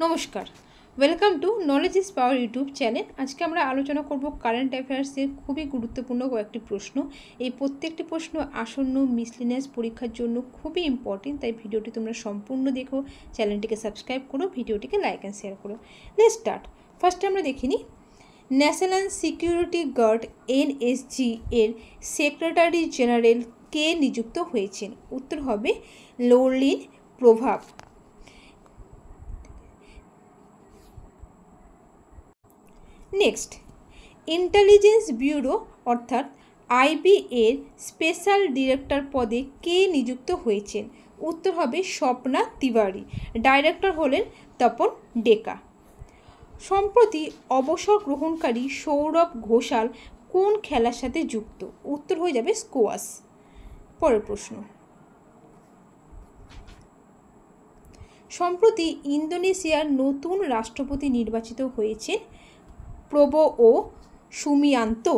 নমস্কার, welcome to knowledge is power YouTube channel. আজকে আমরা আলোচনা করব কারেন্ট অ্যাফেয়ার্সের খুবই গুরুত্বপূর্ণ কয়েকটি প্রশ্ন। এই প্রত্যেকটি প্রশ্ন আসন্ন মিসলিনিয়াস পরীক্ষার জন্য খুবই ইম্পর্টেন্ট, তাই ভিডিওটি তোমরা সম্পূর্ণ দেখো, চ্যানেলটিকে সাবস্ক্রাইব করো, ভিডিওটিকে লাইক অ্যান্ড শেয়ার করো। Let's start. ফার্স্টে আমরা দেখিনি ন্যাশনাল সিকিউরিটি গার্ড এনএসজি এর সেক্রেটারি জেনারেল কে নিযুক্ত হয়েছেন? উত্তর হবে লরলিন প্রভাব। নেক্সট, ইন্টেলিজেন্স ব্যুরো অর্থাৎ আইবি এর স্পেশাল ডিরেক্টর পদে কে নিযুক্ত হয়েছেন? উত্তর হবে স্বপ্না তিওয়ারি। ডাইরেক্টর হলেন তপন ডেকা। সম্প্রতি অবসর গ্রহণকারী সৌরভ ঘোষাল কোন খেলার সাথে যুক্ত? উত্তর হয়ে যাবে স্কোয়াশ। পরের প্রশ্ন, সম্প্রতি ইন্দোনেশিয়ার নতুন রাষ্ট্রপতি নির্বাচিত হয়েছেন প্রবোও সুবিয়ান্তো।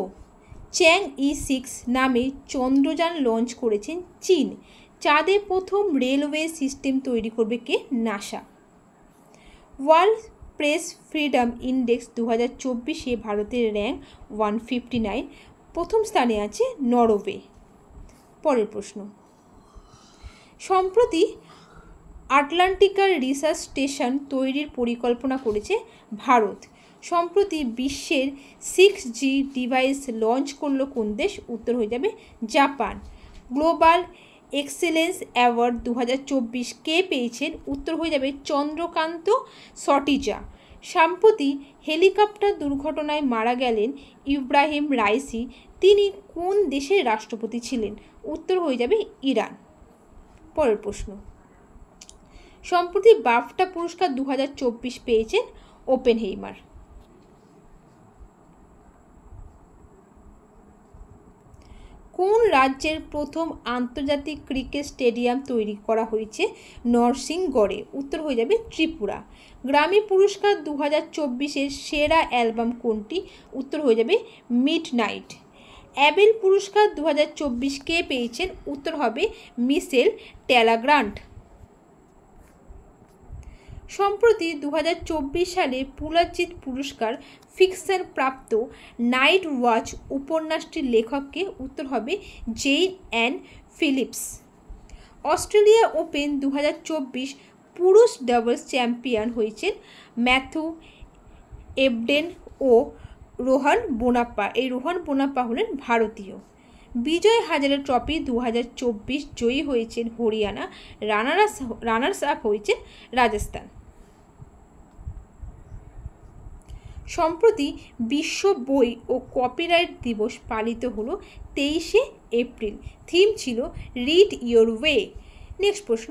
চ্যাং-ই-6 নামে চন্দ্রযান লঞ্চ করেছেন চীন। চাঁদে প্রথম রেলওয়ে সিস্টেম তৈরি করবে কে? NASA. World press freedom index 2024-এ ভারতের র্যাঙ্ক 159, প্রথম স্থানে আছে নরওয়ে। পরের প্রশ্ন, সম্প্রতি আটলান্টিকার রিসার্চ স্টেশন তৈরির পরিকল্পনা করেছে ভারত। সম্প্রতি বিশ্বের 6G ডিভাইস লঞ্চ করলো কোন দেশ? উত্তর হয়ে যাবে জাপান। গ্লোবাল এক্সেলেন্স অ্যাওয়ার্ড 2024 কে পেয়েছেন? উত্তর হয়ে যাবে চন্দ্রকান্ত সটিজা। সম্প্রতি হেলিকপ্টার দুর্ঘটনায় মারা গেলেন ইব্রাহিম রাইসি। তিনি কোন দেশের রাষ্ট্রপতি ছিলেন? উত্তর হয়ে যাবে ইরান। পরের প্রশ্ন, সম্প্রতি বাফটা পুরস্কার 2024 পেয়েছেন ওপেনহেইমার। কোন রাজ্যের প্রথম আন্তর্জাতিক ক্রিকেট স্টেডিয়াম তৈরি করা হয়েছে নরসিংগড়ে? উত্তর হয়ে যাবে ত্রিপুরা। গ্র্যামি পুরস্কার 2024-এর সেরা অ্যালবাম কোনটি? উত্তর হয়ে যাবে মিডনাইট। অ্যাবেল পুরস্কার 2024 কে পেয়েছেন? উত্তর হবে মিশেল টেলাগ্রান্ট। সম্প্রতি 2024 সালে পুলাজিত পুরস্কার ফিকশন প্রাপ্ত নাইট ওয়াচ উপন্যাসটির লেখককে? উত্তর হবে Jayne Anne Phillips. Australia Open 2024 পুরুষ ডাবলস চ্যাম্পিয়ন হয়েছেন ম্যাথু এবডেন ও রোহান বোনাপ্পা। এই রোহান বোনাপ্পা হলেন ভারতীয়। বিজয় হাজারে ট্রফি 2024 জয়ী হয়েছেন হরিয়ানা। রানার্স আপ হয়েছেন রাজস্থান। সম্প্রতি বিশ্ব বই ও কপিরাইট দিবস পালিত হলো 23শে এপ্রিল। থিম ছিল রিড ইয়োর ওয়ে। নেক্সট প্রশ্ন,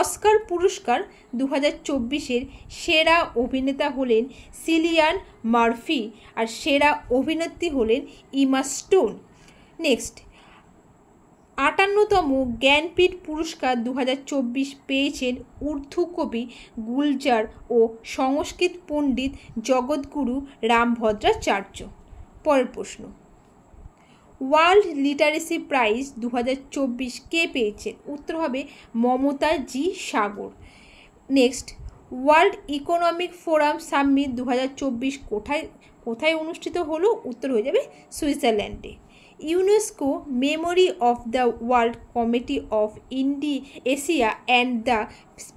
অস্কার পুরস্কার 2024-এর সেরা অভিনেতা হলেন সিলিয়ান মার্ফি আর সেরা অভিনেত্রী হলেন ইমা স্টোন। নেক্সট, 58তম জ্ঞানপীঠ পুরস্কার 2024 পেয়েছেন উর্দু কবি গুলজার ও সংস্কৃত পণ্ডিত জগৎগুরু রামভদ্রাচার্য। পরের প্রশ্ন, ওয়ার্ল্ড লিটারেসি প্রাইজ 2024 কে পেয়েছেন? উত্তর হবে Mamata ji Sagar. Next, world economic forum summit 2024 কোথায় অনুষ্ঠিত হলো? উত্তর হয়ে যাবে সুইজারল্যান্ডে। UNESCO memory of the world committee of Asia and the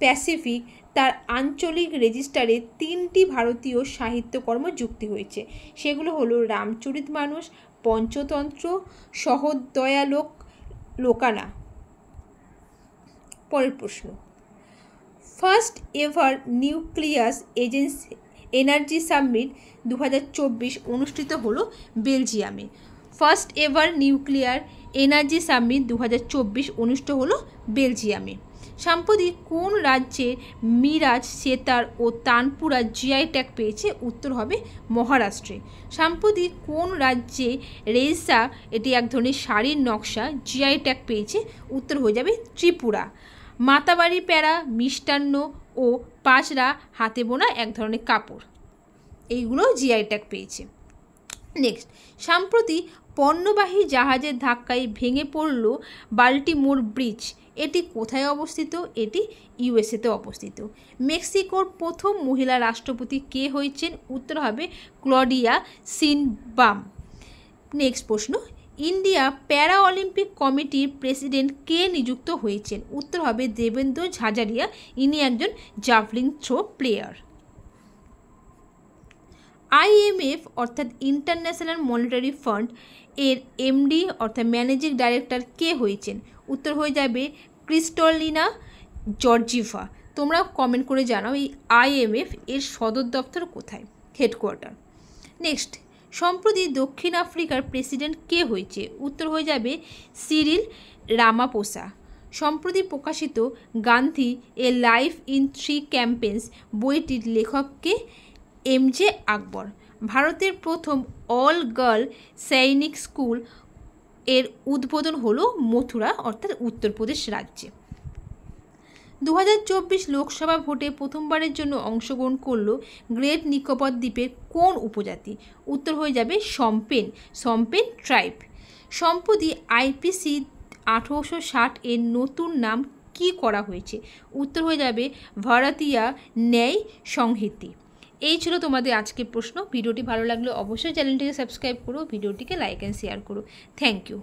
Pacific তার আঞ্চলিক রেজিস্টারে 3টি ভারতীয় সাহিত্যকর্ম যুক্ত হয়েছে। সেগুলো হলো রামচরিতমানস, পঞ্চতন্ত্র, সহদয়ালোক লোকানা। পরের প্রশ্ন, first ever nucleus energy summit 2024 অনুষ্ঠিত হলো বেলজিয়ামে। First ever nuclear energy summit 2024 অনুষ্ঠিত হলো বেলজিয়ামে। সম্প্রতি কোন রাজ্যে মিরাজ, সেতার ও তানপুরা জিআই ট্যাগ পেয়েছে? উত্তর হবে মহারাষ্ট্রে। সম্প্রতি কোন রাজ্যে রেইসা, এটি এক ধরনের শাড়ির নকশা, জিআই ট্যাগ পেয়েছে? উত্তর হয়ে যাবে ত্রিপুরা। মাতাবাড়ি প্যারা, মিষ্টান্ন ও পাঁচরা হাতে বোনা এক ধরনের কাপড়, এইগুলো জিআই ট্যাগ পেয়েছে। নেক্সট, সম্প্রতি পণ্যবাহী জাহাজের ধাক্কায় ভেঙে পড়ল বাল্টিমোর ব্রিজ। এটি কোথায় অবস্থিত? এটি ইউএসএতে অবস্থিত। মেক্সিকোর প্রথম মহিলা রাষ্ট্রপতি কে হয়েছেন? উত্তর হবে ক্লডিয়া শিনবাম। নেক্সট প্রশ্ন, ইন্ডিয়া প্যারা অলিম্পিক কমিটির প্রেসিডেন্ট কে নিযুক্ত হয়েছেন? উত্তর হবে দেবেন্দ্র ঝাঝারিয়া। ইনি একজন জাভলিন থ্রো প্লেয়ার। আইএমএফ অর্থাৎ ইন্টারন্যাশনাল মনিটারি ফান্ড এর এমডি অর্থাৎ ম্যানেজিং ডাইরেক্টর কে হয়েছেন? উত্তর হয়ে যাবে ক্রিস্টালিনা জর্জিভা। তোমরা কমেন্ট করে জানাও এই আইএমএফ এর সদর দপ্তর কোথায়, হেডকোয়ার্টার। নেক্সট, সম্প্রতি দক্ষিণ আফ্রিকার প্রেসিডেন্ট কে হয়েছে? উত্তর হয়ে যাবে সিরিল রামাপোসা। সম্প্রতি প্রকাশিত গান্ধী এ লাইফ ইন 3 ক্যাম্পেন্স বইটির লেখককে এমজে আকবর। ভারতের প্রথম অল গার্ল সৈনিক স্কুল এর উদ্বোধন হলো মথুরা অর্থাৎ উত্তরপ্রদেশ রাজ্যে। 2024 লোকসভা ভোটে প্রথমবারের জন্য অংশগ্রহণ করলো গ্রেট নিকোবর দ্বীপের কোন উপজাতি? উত্তর হয়ে যাবে সম্পেন ট্রাইব। সম্প্রতি আইপিসি 1860 এর নতুন নাম কি করা হয়েছে? উত্তর হয়ে যাবে ভারতীয় ন্যায় সংহিতা। এই ছিল তোমাদের আজকের প্রশ্ন। ভিডিওটি ভালো লাগলে অবশ্যই চ্যানেলটিকে সাবস্ক্রাইব করো, ভিডিওটিকে লাইক অ্যান্ড শেয়ার করো। Thank you.